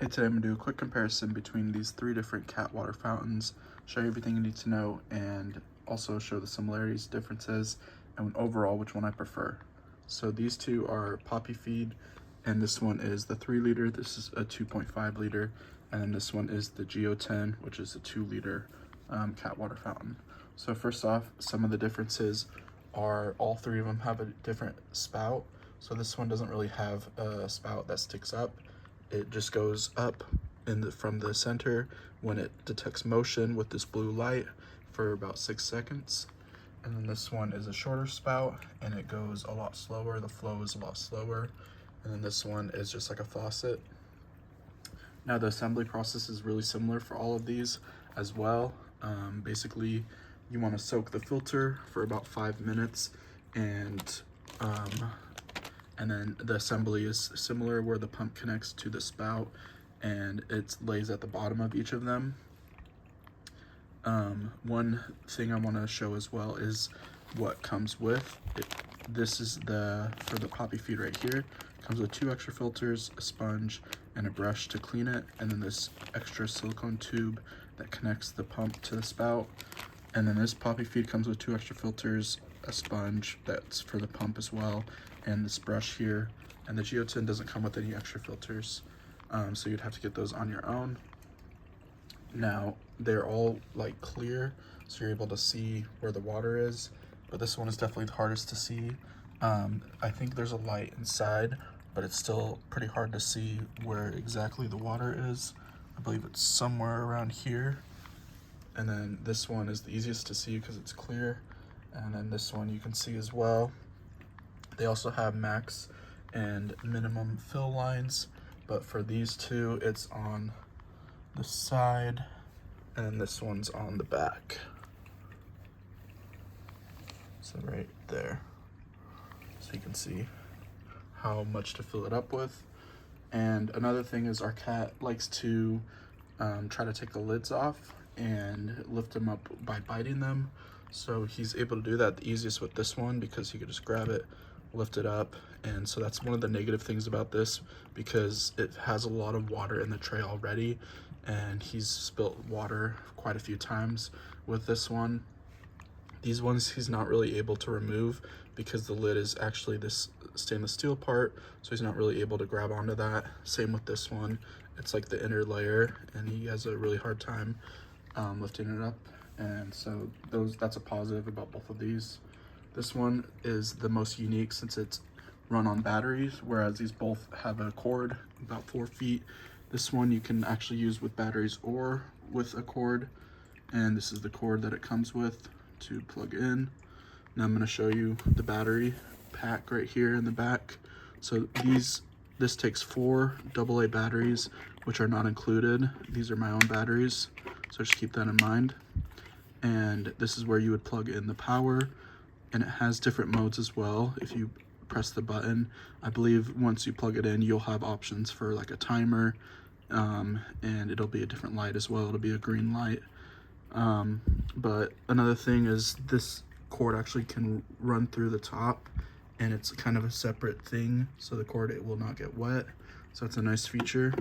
Hey, today I'm going to do a quick comparison between these three different cat water fountains, show you everything you need to know, and also show the similarities, differences, and overall which one I prefer. So these two are Papifeed, and this one is the 3 liter, this is a 2.5 liter, and then this one is the Giotohun, which is a 2 liter cat water fountain. So first off, some of the differences are all three of them have a different spout. So this one doesn't really have a spout that sticks up. It just goes up from the center when it detects motion with this blue light for about 6 seconds. And then this one is a shorter spout and it goes a lot slower. The flow is a lot slower. And then this one is just like a faucet. Now the assembly process is really similar for all of these as well. Basically, you want to soak the filter for about 5 minutes, and then the assembly is similar where the pump connects to the spout and it lays at the bottom of each of them. One thing I want to show as well is what comes with it. This is for the Papifeed right here. It comes with 2 extra filters, a sponge, and a brush to clean it, and then this extra silicone tube that connects the pump to the spout. And then this Papifeed comes with 2 extra filters, a sponge that's for the pump as well, and this brush here. And the Giotohun doesn't come with any extra filters, so you'd have to get those on your own. Now they're all like clear, so you're able to see where the water is, but this one is definitely the hardest to see. I think there's a light inside, but it's still pretty hard to see where exactly the water is. I believe it's somewhere around here. And then this one is the easiest to see because it's clear. And then this one you can see as well. They also have max and minimum fill lines, but for these two, it's on the side, and this one's on the back. So right there. So you can see how much to fill it up with. And another thing is our cat likes to try to take the lids off and lift them up by biting them. So he's able to do that the easiest with this one because he could just grab it, lift it up. And so that's one of the negative things about this, because it has a lot of water in the tray already, and he's spilt water quite a few times with this one. These ones he's not really able to remove because the lid is actually this stainless steel part, so he's not really able to grab onto that. Same with this one. It's like the inner layer, and he has a really hard time lifting it up. And so that's a positive about both of these. This one is the most unique since it's run on batteries, whereas these both have a cord about 4 feet. This one you can actually use with batteries or with a cord, and this is the cord that it comes with to plug in. Now I'm going to show you the battery pack right here in the back. So this takes 4 AA batteries, which are not included. These are my own batteries, so just keep that in mind. And this is where you would plug in the power, and it has different modes as well. If you press the button, I believe once you plug it in, you'll have options for like a timer, and it'll be a different light as well. It'll be a green light. But another thing is this cord actually can run through the top, and it's kind of a separate thing, so the cord, it will not get wet. So it's a nice feature.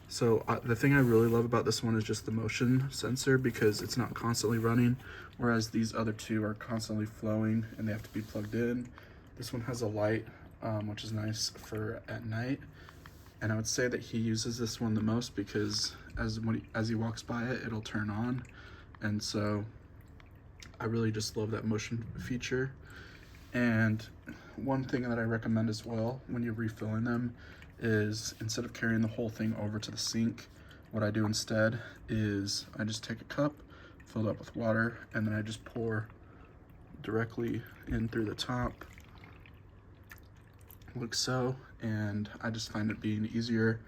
So the thing I really love about this one is just the motion sensor, because it's not constantly running, whereas these other two are constantly flowing and they have to be plugged in. This one has a light, which is nice for at night. And I would say that he uses this one the most because as he walks by it, it'll turn on. And so I really just love that motion feature. And one thing that I recommend as well when you're refilling them is, instead of carrying the whole thing over to the sink, what I do instead is I just take a cup, fill it up with water, and then I just pour directly in through the top, like so. And I just find it being easier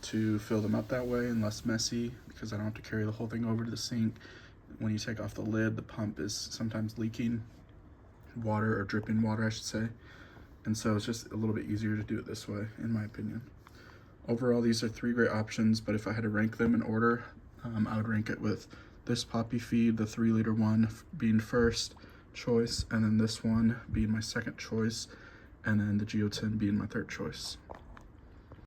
to fill them up that way and less messy, because I don't have to carry the whole thing over to the sink. When you take off the lid, the pump is sometimes leaking water, or dripping water I should say, and so it's just a little bit easier to do it this way, in my opinion. Overall, these are 3 great options, but if I had to rank them in order, I would rank it with this Papifeed, the 3 liter one, being first choice, and then this one being my second choice, and then the Giotohun being my third choice.